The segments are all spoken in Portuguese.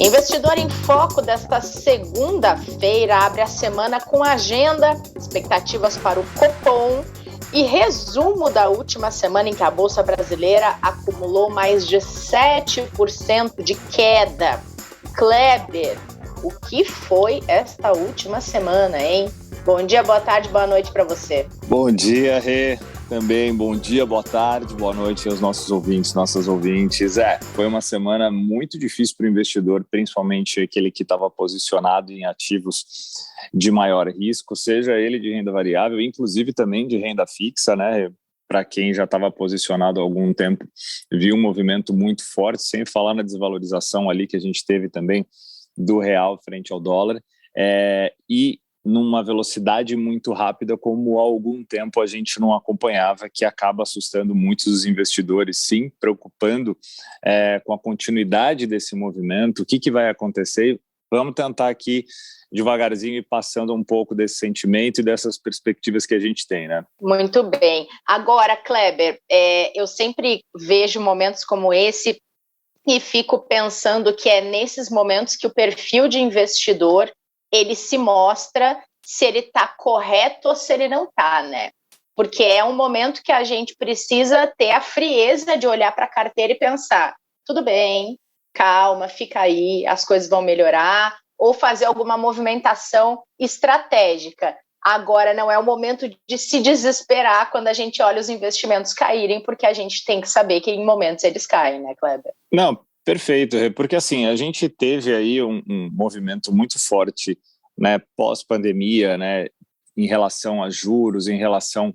Investidor em Foco desta segunda-feira abre a semana com agenda, expectativas para o Copom e resumo da última semana em que a Bolsa Brasileira acumulou mais de 7% de queda. Kleber, o que foi esta última semana, hein? Bom dia, boa tarde, boa noite para você. Bom dia, Rê. Também bom dia, boa tarde, boa noite aos nossos ouvintes, nossas ouvintes. Foi uma semana muito difícil para o investidor, principalmente aquele que estava posicionado em ativos de maior risco, seja ele de renda variável, inclusive também de renda fixa, né? Para quem já estava posicionado há algum tempo, viu um movimento muito forte, sem falar na desvalorização ali que a gente teve também do real frente ao dólar. E numa velocidade muito rápida, como há algum tempo a gente não acompanhava, que acaba assustando muitos dos investidores, sim, preocupando com a continuidade desse movimento, o que vai acontecer. Vamos tentar aqui, devagarzinho, ir passando um pouco desse sentimento e dessas perspectivas que a gente tem, né? Muito bem. Agora, Kleber, eu sempre vejo momentos como esse e fico pensando que é nesses momentos que o perfil de investidor ele se mostra se ele está correto ou se ele não está, né? Porque é um momento que a gente precisa ter a frieza de olhar para a carteira e pensar, tudo bem, calma, fica aí, as coisas vão melhorar, ou fazer alguma movimentação estratégica. Agora, não é o momento de se desesperar quando a gente olha os investimentos caírem, porque a gente tem que saber que em momentos eles caem, né, Kleber? Não, perfeito, porque assim, a gente teve aí um movimento muito forte, né, pós-pandemia, né, em relação a juros, em relação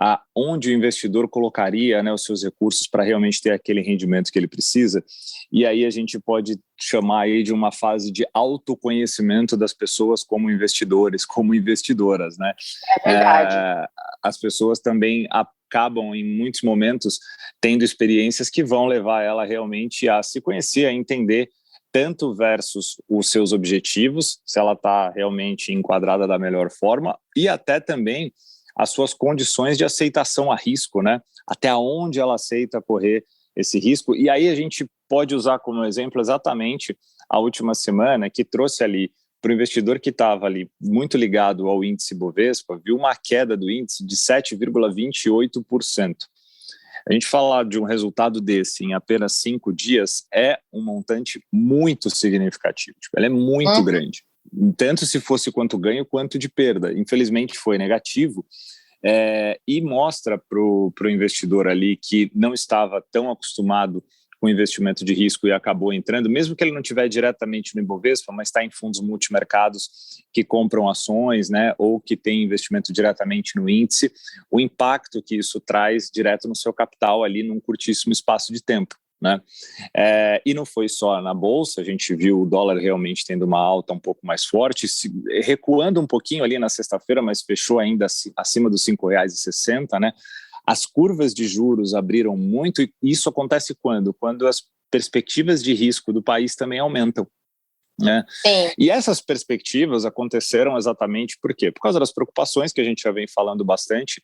a onde o investidor colocaria, né, os seus recursos para realmente ter aquele rendimento que ele precisa. E aí a gente pode chamar aí de uma fase de autoconhecimento das pessoas como investidores, como investidoras, né? É verdade. As pessoas também acabam, em muitos momentos, tendo experiências que vão levar ela realmente a se conhecer, a entender tanto versus os seus objetivos, se ela está realmente enquadrada da melhor forma, e até também as suas condições de aceitação a risco, né? Até onde ela aceita correr esse risco. E aí a gente pode usar como exemplo exatamente a última semana, que trouxe ali para o investidor que estava ali muito ligado ao índice Bovespa, viu uma queda do índice de 7,28%. A gente falar de um resultado desse em apenas 5 dias é um montante muito significativo. Ele é muito grande. Tanto se fosse quanto ganho, quanto de perda. Infelizmente foi negativo e mostra para o investidor ali que não estava tão acostumado com investimento de risco e acabou entrando, mesmo que ele não estiver diretamente no Ibovespa, mas está em fundos multimercados que compram ações, né, ou que tem investimento diretamente no índice, o impacto que isso traz direto no seu capital ali num curtíssimo espaço de tempo. Né? E não foi só na Bolsa, a gente viu o dólar realmente tendo uma alta um pouco mais forte, recuando um pouquinho ali na sexta-feira, mas fechou ainda acima dos R$5,60, né? As curvas de juros abriram muito, e isso acontece quando? Quando as perspectivas de risco do país também aumentam. Né? E essas perspectivas aconteceram exatamente por quê? Por causa das preocupações que a gente já vem falando bastante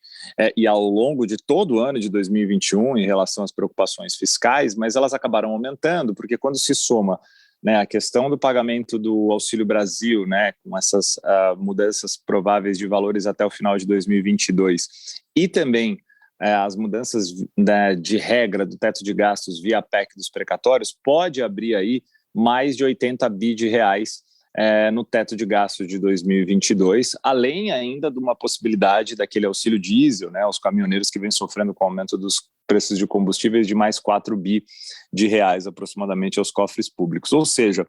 e ao longo de todo o ano de 2021 em relação às preocupações fiscais, mas elas acabaram aumentando porque quando se soma, né, a questão do pagamento do Auxílio Brasil, né, com essas mudanças prováveis de valores até o final de 2022 e também as mudanças, né, de regra do teto de gastos via PEC dos precatórios, pode abrir aí mais de 80 bi de reais no teto de gastos de 2022, além ainda de uma possibilidade daquele auxílio diesel, né, aos caminhoneiros que vêm sofrendo com o aumento dos preços de combustíveis de mais 4 bi de reais aproximadamente aos cofres públicos. Ou seja,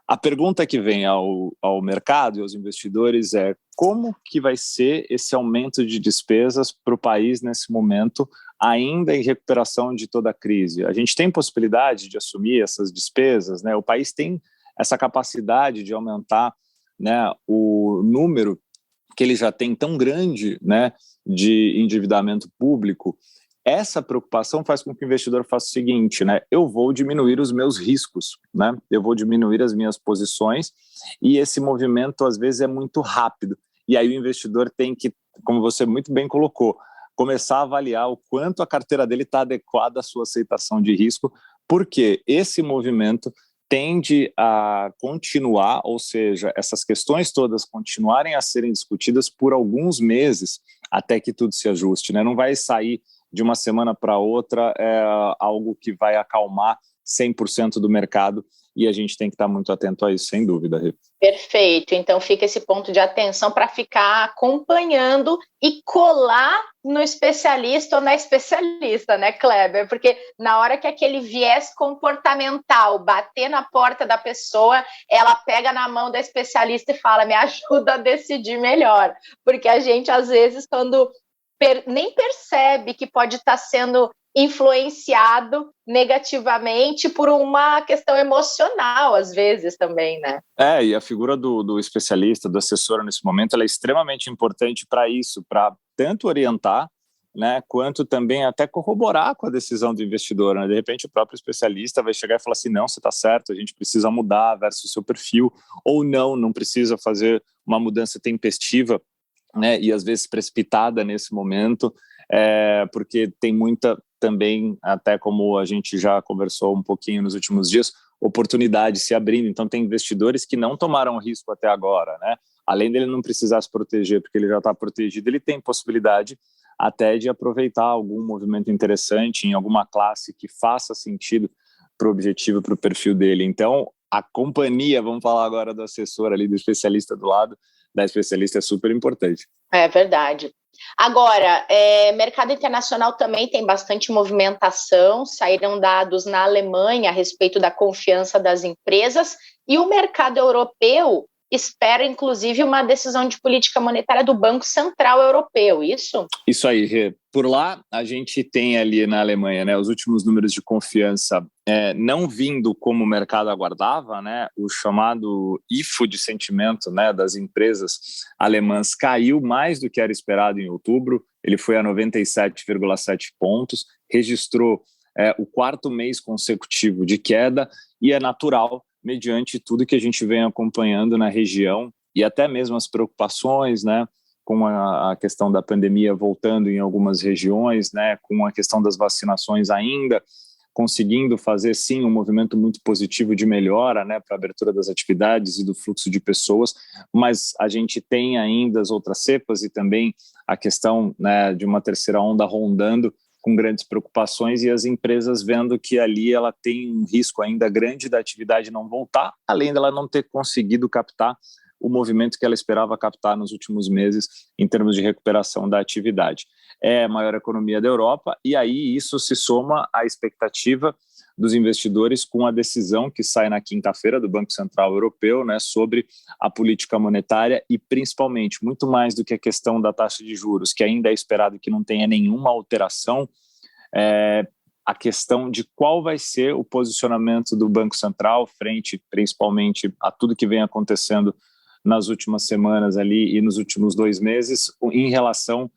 a pergunta que vem ao mercado e aos investidores é como que vai ser esse aumento de despesas para o país nesse momento, ainda em recuperação de toda a crise? A gente tem possibilidade de assumir essas despesas, né? O país tem essa capacidade de aumentar, né, o número que ele já tem tão grande, né, de endividamento público. Essa preocupação faz com que o investidor faça o seguinte, né? Eu vou diminuir os meus riscos, né? Eu vou diminuir as minhas posições e esse movimento às vezes é muito rápido. E aí o investidor tem que, como você muito bem colocou, começar a avaliar o quanto a carteira dele está adequada à sua aceitação de risco, porque esse movimento tende a continuar, ou seja, essas questões todas continuarem a serem discutidas por alguns meses até que tudo se ajuste, né? Não vai sair de uma semana para outra algo que vai acalmar 100% do mercado, e a gente tem que estar muito atento a isso, sem dúvida, Rê. Perfeito, então fica esse ponto de atenção para ficar acompanhando e colar no especialista ou na especialista, né, Kleber? Porque na hora que aquele viés comportamental bater na porta da pessoa, ela pega na mão da especialista e fala, me ajuda a decidir melhor. Porque a gente, às vezes, quando nem percebe que pode estar sendo influenciado negativamente por uma questão emocional, às vezes, também, né? E a figura do especialista, do assessor nesse momento, ela é extremamente importante para isso, para tanto orientar, né, quanto também até corroborar com a decisão do investidor, né? De repente o próprio especialista vai chegar e falar assim, não, você está certo, a gente precisa mudar versus o seu perfil, ou não precisa fazer uma mudança tempestiva, né, e às vezes precipitada nesse momento, porque tem muita também, até como a gente já conversou um pouquinho nos últimos dias, oportunidade se abrindo. Então tem investidores que não tomaram risco até agora, né? Além dele não precisar se proteger porque ele já está protegido, ele tem possibilidade até de aproveitar algum movimento interessante em alguma classe que faça sentido para o objetivo, para o perfil dele. Então a companhia, vamos falar agora do assessor ali, do especialista do lado da especialista, é super importante. É verdade. Agora, mercado internacional também tem bastante movimentação, saíram dados na Alemanha a respeito da confiança das empresas, e o mercado europeu espera, inclusive, uma decisão de política monetária do Banco Central Europeu, isso? Isso aí, Rê. Por lá, a gente tem ali na Alemanha, né, os últimos números de confiança não vindo como o mercado aguardava, né, o chamado IFO de sentimento, né, das empresas alemãs caiu mais do que era esperado em outubro, ele foi a 97,7 pontos, registrou o quarto mês consecutivo de queda, e é natural, mediante tudo que a gente vem acompanhando na região e até mesmo as preocupações, né, com a questão da pandemia voltando em algumas regiões, né, com a questão das vacinações ainda conseguindo fazer, sim, um movimento muito positivo de melhora, né, para a abertura das atividades e do fluxo de pessoas, mas a gente tem ainda as outras cepas e também a questão, né, de uma terceira onda rondando, com grandes preocupações, e as empresas vendo que ali ela tem um risco ainda grande da atividade não voltar, além dela não ter conseguido captar o movimento que ela esperava captar nos últimos meses em termos de recuperação da atividade. É a maior economia da Europa, e aí isso se soma à expectativa dos investidores com a decisão que sai na quinta-feira do Banco Central Europeu, né, sobre a política monetária e, principalmente, muito mais do que a questão da taxa de juros, que ainda é esperado que não tenha nenhuma alteração, a questão de qual vai ser o posicionamento do Banco Central frente, principalmente, a tudo que vem acontecendo nas últimas semanas ali e nos últimos 2 meses, em relação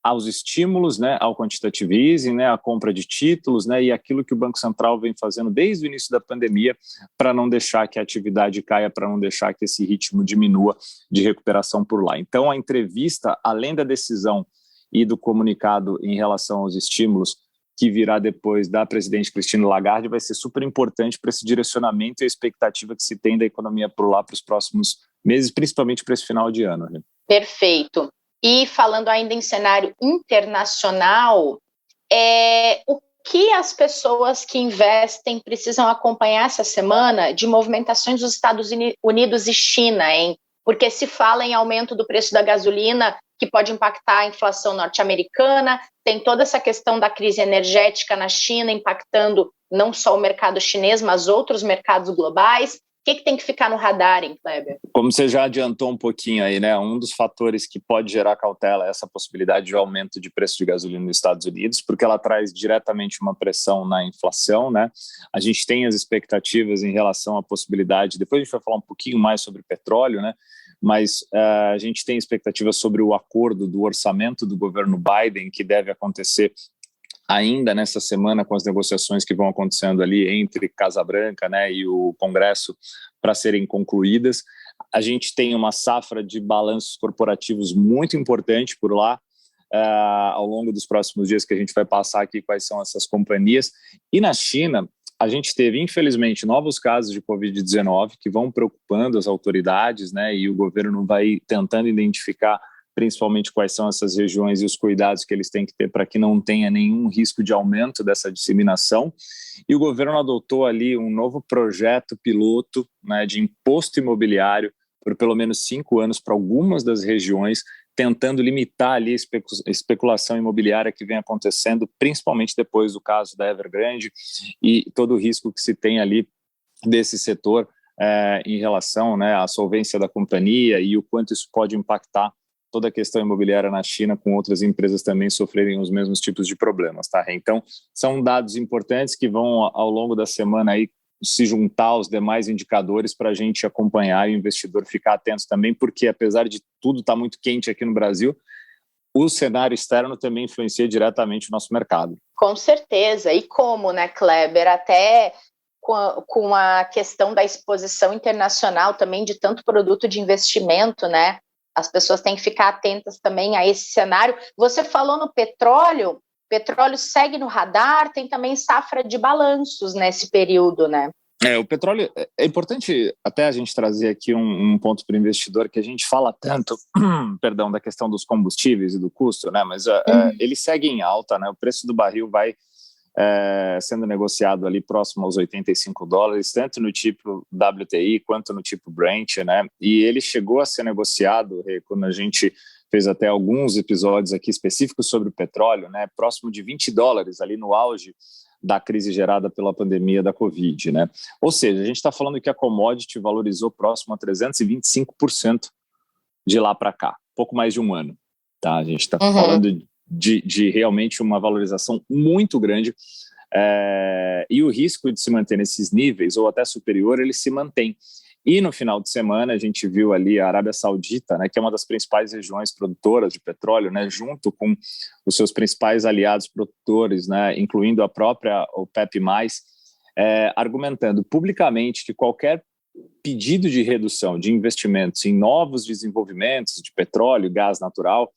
aos estímulos, né, ao quantitative easing, né, a compra de títulos, né, e aquilo que o Banco Central vem fazendo desde o início da pandemia para não deixar que a atividade caia, para não deixar que esse ritmo diminua de recuperação por lá. Então, a entrevista, além da decisão e do comunicado em relação aos estímulos que virá depois da presidente Christine Lagarde, vai ser super importante para esse direcionamento e a expectativa que se tem da economia por lá para os próximos meses, principalmente para esse final de ano. Né? Perfeito. E falando ainda em cenário internacional, o que as pessoas que investem precisam acompanhar essa semana de movimentações dos Estados Unidos e China, hein? Porque se fala em aumento do preço da gasolina, que pode impactar a inflação norte-americana, tem toda essa questão da crise energética na China, impactando não só o mercado chinês, mas outros mercados globais. O que tem que ficar no radar, hein, Kleber? Como você já adiantou um pouquinho aí, né? Um dos fatores que pode gerar cautela é essa possibilidade de aumento de preço de gasolina nos Estados Unidos, porque ela traz diretamente uma pressão na inflação, né? A gente tem as expectativas em relação à possibilidade, depois a gente vai falar um pouquinho mais sobre petróleo, né? Mas a gente tem expectativas sobre o acordo do orçamento do governo Biden, que deve acontecer ainda nessa semana, com as negociações que vão acontecendo ali entre Casa Branca, né, e o Congresso para serem concluídas. A gente tem uma safra de balanços corporativos muito importante por lá, ao longo dos próximos dias, que a gente vai passar aqui quais são essas companhias. E na China, a gente teve, infelizmente, novos casos de Covid-19 que vão preocupando as autoridades, né, e o governo vai tentando identificar principalmente quais são essas regiões e os cuidados que eles têm que ter para que não tenha nenhum risco de aumento dessa disseminação. E o governo adotou ali um novo projeto piloto, né, de imposto imobiliário por pelo menos 5 anos para algumas das regiões, tentando limitar ali a especulação imobiliária que vem acontecendo, principalmente depois do caso da Evergrande e todo o risco que se tem ali desse setor em relação, né, à solvência da companhia e o quanto isso pode impactar toda a questão imobiliária na China, com outras empresas também sofrerem os mesmos tipos de problemas, tá? Então, são dados importantes que vão, ao longo da semana, aí, se juntar aos demais indicadores para a gente acompanhar e o investidor ficar atento também, porque, apesar de tudo estar muito quente aqui no Brasil, o cenário externo também influencia diretamente o nosso mercado. Com certeza. E como, né, Kleber? Até com a questão da exposição internacional também de tanto produto de investimento, né? As pessoas têm que ficar atentas também a esse cenário. Você falou no petróleo segue no radar, tem também safra de balanços nesse período, né? O petróleo, é importante até a gente trazer aqui um ponto para o investidor, que a gente fala tanto, perdão, da questão dos combustíveis e do custo, né? Mas ele segue em alta, né? O preço do barril vai sendo negociado ali próximo aos $85, tanto no tipo WTI quanto no tipo Brent, né? E ele chegou a ser negociado, quando a gente fez até alguns episódios aqui específicos sobre o petróleo, né? Próximo de $20 ali no auge da crise gerada pela pandemia da Covid, né? Ou seja, a gente está falando que a commodity valorizou próximo a 325% de lá para cá, pouco mais de um ano, tá? A gente está falando de realmente uma valorização muito grande, e o risco de se manter nesses níveis ou até superior, ele se mantém. E no final de semana a gente viu ali a Arábia Saudita, né, que é uma das principais regiões produtoras de petróleo, né, junto com os seus principais aliados produtores, né, incluindo a própria OPEP+, argumentando publicamente que qualquer pedido de redução de investimentos em novos desenvolvimentos de petróleo e gás natural,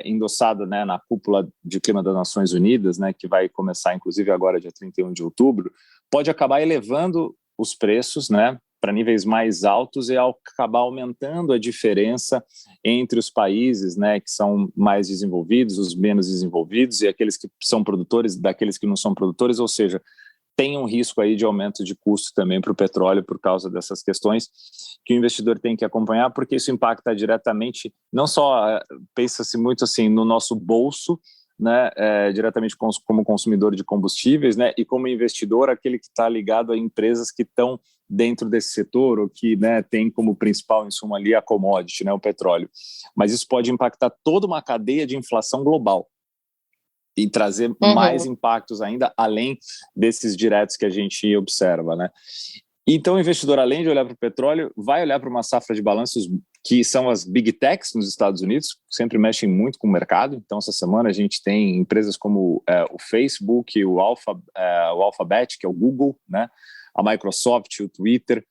endossado, né, na cúpula de clima das Nações Unidas, né, que vai começar inclusive agora dia 31 de outubro, pode acabar elevando os preços, né, para níveis mais altos e acabar aumentando a diferença entre os países, né, que são mais desenvolvidos, os menos desenvolvidos e aqueles que são produtores daqueles que não são produtores, ou seja, tem um risco aí de aumento de custo também para o petróleo por causa dessas questões que o investidor tem que acompanhar, porque isso impacta diretamente, não só, pensa-se muito assim, no nosso bolso, né, diretamente como consumidor de combustíveis, né, e como investidor, aquele que está ligado a empresas que estão dentro desse setor ou que, né, tem como principal insumo ali a commodity, né, o petróleo. Mas isso pode impactar toda uma cadeia de inflação global e trazer mais impactos ainda, além desses diretos que a gente observa, né? Então, o investidor, além de olhar para o petróleo, vai olhar para uma safra de balanços que são as Big Techs nos Estados Unidos, sempre mexem muito com o mercado. Então, essa semana a gente tem empresas como o Facebook, o Alphabet, que é o Google, né? A Microsoft, o Twitter,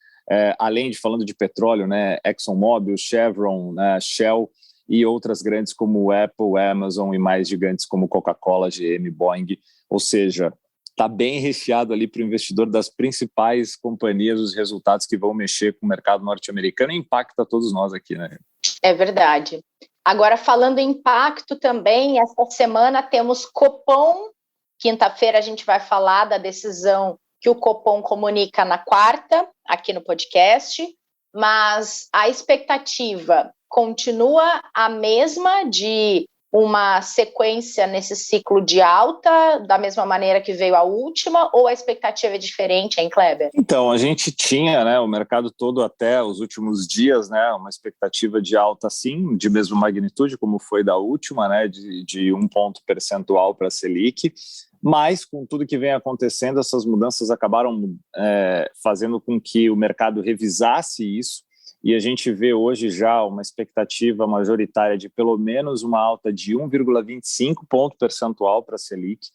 além de, falando de petróleo, né? ExxonMobil, Chevron, Shell, e outras grandes como Apple, Amazon e mais gigantes como Coca-Cola, GM, Boeing. Ou seja, está bem recheado ali para o investidor das principais companhias, os resultados que vão mexer com o mercado norte-americano e impacta todos nós aqui, né? É verdade. Agora, falando em impacto também, esta semana temos Copom. Quinta-feira a gente vai falar da decisão que o Copom comunica na quarta, aqui no podcast, mas a expectativa continua a mesma de uma sequência nesse ciclo de alta, da mesma maneira que veio a última, ou a expectativa é diferente, hein, Kleber? Então, a gente tinha, né, o mercado todo até os últimos dias, né, uma expectativa de alta, sim, de mesma magnitude, como foi da última, né, de 1 ponto percentual para a Selic, mas com tudo que vem acontecendo, essas mudanças acabaram fazendo com que o mercado revisasse isso, e a gente vê hoje já uma expectativa majoritária de pelo menos uma alta de 1,25 ponto percentual para a Selic,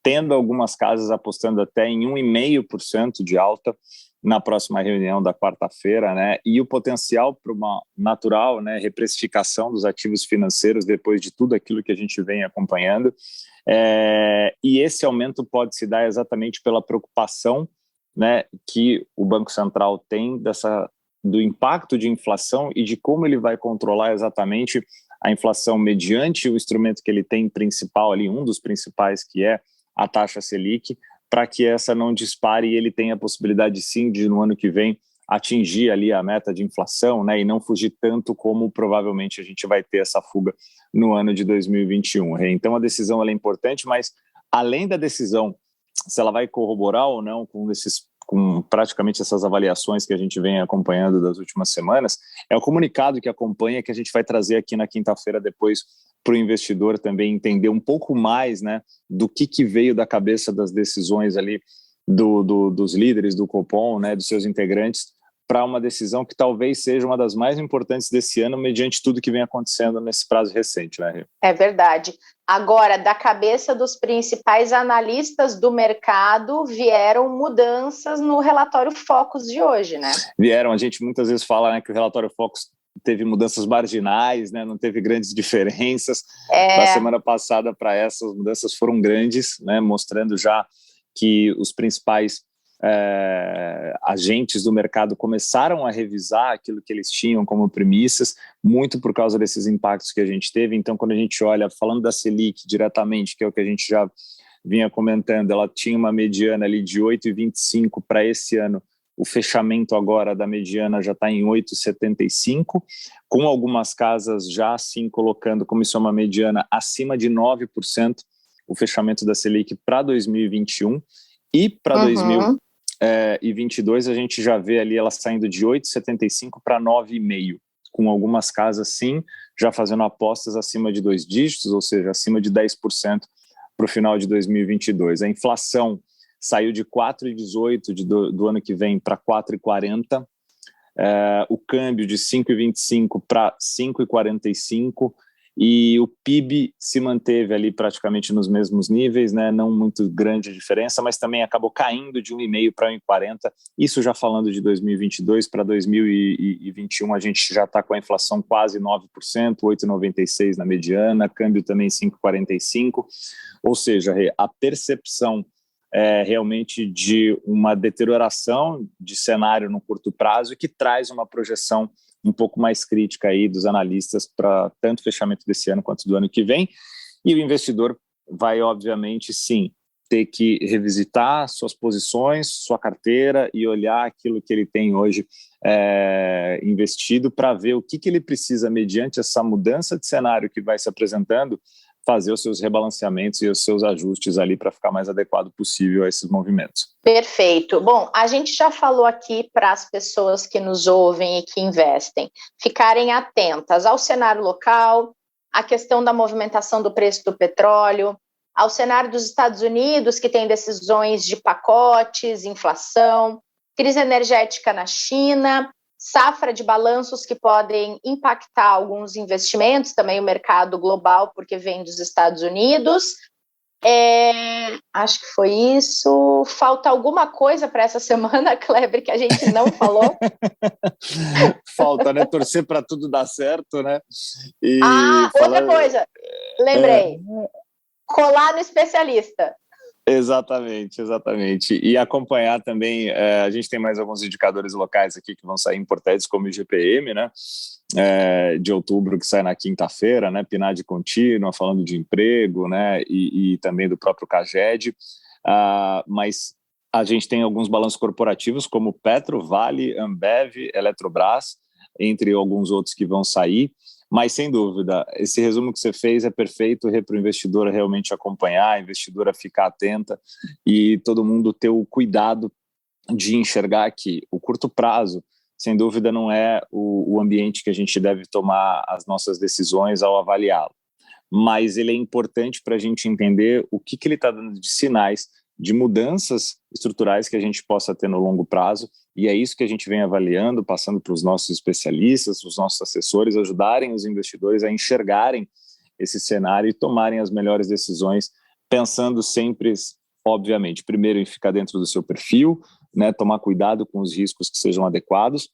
tendo algumas casas apostando até em 1,5% de alta na próxima reunião da quarta-feira, né? E o potencial para uma natural, né, reprecificação dos ativos financeiros depois de tudo aquilo que a gente vem acompanhando. E esse aumento pode se dar exatamente pela preocupação, né, que o Banco Central tem do impacto de inflação e de como ele vai controlar exatamente a inflação mediante o instrumento que ele tem principal ali, um dos principais, que é a taxa Selic, para que essa não dispare e ele tenha a possibilidade, sim, de no ano que vem atingir ali a meta de inflação, né, e não fugir tanto como provavelmente a gente vai ter essa fuga no ano de 2021. Então a decisão ela é importante, mas além da decisão, se ela vai corroborar ou não com praticamente essas avaliações que a gente vem acompanhando das últimas semanas, é o comunicado que acompanha que a gente vai trazer aqui na quinta-feira depois para o investidor também entender um pouco mais, né, do que veio da cabeça das decisões ali dos líderes do Copom, né, dos seus integrantes, para uma decisão que talvez seja uma das mais importantes desse ano, mediante tudo que vem acontecendo nesse prazo recente, né, Rê? É verdade. Agora, da cabeça dos principais analistas do mercado, vieram mudanças no relatório Focus de hoje, né? Vieram, a gente muitas vezes fala, né, que o relatório Focus teve mudanças marginais, né, não teve grandes diferenças. Da semana passada para essa, as mudanças foram grandes, né, mostrando já que os principais agentes do mercado começaram a revisar aquilo que eles tinham como premissas, muito por causa desses impactos que a gente teve. Então, quando a gente olha, falando da Selic diretamente, que é o que a gente já vinha comentando, ela tinha uma mediana ali de 8,25 para esse ano. O fechamento agora da mediana já está em 8,75, com algumas casas já assim colocando como isso é uma mediana acima de 9%, o fechamento da Selic para 2021. E para 2022 a gente já vê ali ela saindo de 8,75 para 9,5, com algumas casas sim já fazendo apostas acima de 2 dígitos, ou seja, acima de 10% para o final de 2022. A inflação saiu de 4,18 do ano que vem para 4,40, o câmbio de 5,25 para 5,45, e o PIB se manteve ali praticamente nos mesmos níveis, né? Não muito grande a diferença, mas também acabou caindo de 1,5 para 1,40. Isso já falando de 2022 para 2021, a gente já está com a inflação quase 9%, 8,96 na mediana, câmbio também 5,45, ou seja, a percepção realmente de uma deterioração de cenário no curto prazo, que traz uma projeção um pouco mais crítica aí dos analistas para tanto o fechamento desse ano quanto do ano que vem. E o investidor vai, obviamente, sim, ter que revisitar suas posições, sua carteira e olhar aquilo que ele tem hoje investido para ver o que ele precisa, mediante essa mudança de cenário que vai se apresentando, fazer os seus rebalanceamentos e os seus ajustes ali para ficar mais adequado possível a esses movimentos. Perfeito. Bom, a gente já falou aqui para as pessoas que nos ouvem e que investem ficarem atentas ao cenário local, à questão da movimentação do preço do petróleo, ao cenário dos Estados Unidos, que tem decisões de pacotes, inflação, crise energética na China, safra de balanços que podem impactar alguns investimentos, também o mercado global, porque vem dos Estados Unidos. Acho que foi isso. Falta alguma coisa para essa semana, Kleber, que a gente não falou? Falta, né? Torcer para tudo dar certo, né? E outra coisa, lembrei. Colar no especialista. Exatamente. E acompanhar também, a gente tem mais alguns indicadores locais aqui que vão sair importantes, como o IGPM, né, de outubro, que sai na quinta-feira, né, PNAD contínua, falando de emprego, né, e também do próprio CAGED, mas a gente tem alguns balanços corporativos, como Petro, Vale, Ambev, Eletrobras, entre alguns outros que vão sair. Mas, sem dúvida, esse resumo que você fez é perfeito para o investidor realmente acompanhar, a investidora ficar atenta e todo mundo ter o cuidado de enxergar que o curto prazo, sem dúvida, não é o ambiente que a gente deve tomar as nossas decisões ao avaliá-lo. Mas ele é importante para a gente entender o que ele está dando de sinais de mudanças estruturais que a gente possa ter no longo prazo, e é isso que a gente vem avaliando, passando para os nossos especialistas, os nossos assessores, ajudarem os investidores a enxergarem esse cenário e tomarem as melhores decisões pensando sempre, obviamente, primeiro em ficar dentro do seu perfil, né, tomar cuidado com os riscos que sejam adequados,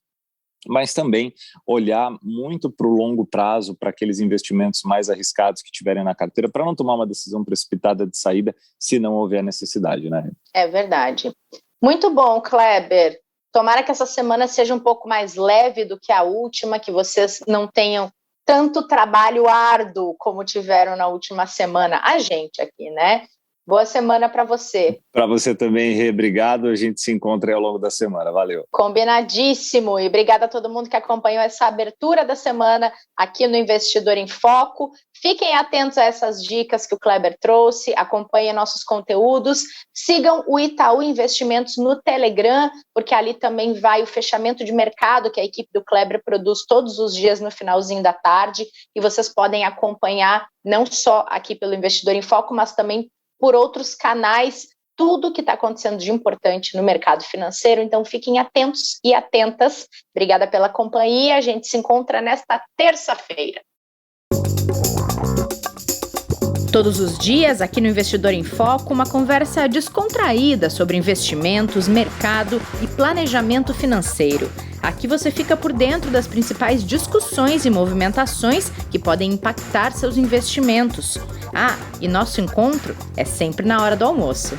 mas também olhar muito para o longo prazo, para aqueles investimentos mais arriscados que tiverem na carteira, para não tomar uma decisão precipitada de saída se não houver necessidade, né? É verdade. Muito bom, Kleber. Tomara que essa semana seja um pouco mais leve do que a última, que vocês não tenham tanto trabalho árduo como tiveram na última semana. A gente aqui, né? Boa semana para você. Para você também, Rê, obrigado. A gente se encontra aí ao longo da semana. Valeu. Combinadíssimo. E obrigada a todo mundo que acompanhou essa abertura da semana aqui no Investidor em Foco. Fiquem atentos a essas dicas que o Kleber trouxe, acompanhem nossos conteúdos, sigam o Itaú Investimentos no Telegram, porque ali também vai o fechamento de mercado que a equipe do Kleber produz todos os dias no finalzinho da tarde, e vocês podem acompanhar não só aqui pelo Investidor em Foco, mas também por outros canais, tudo que está acontecendo de importante no mercado financeiro. Então fiquem atentos e atentas. Obrigada pela companhia, a gente se encontra nesta terça-feira. Todos os dias, aqui no Investidor em Foco, uma conversa descontraída sobre investimentos, mercado e planejamento financeiro. Aqui você fica por dentro das principais discussões e movimentações que podem impactar seus investimentos. Ah, e nosso encontro é sempre na hora do almoço.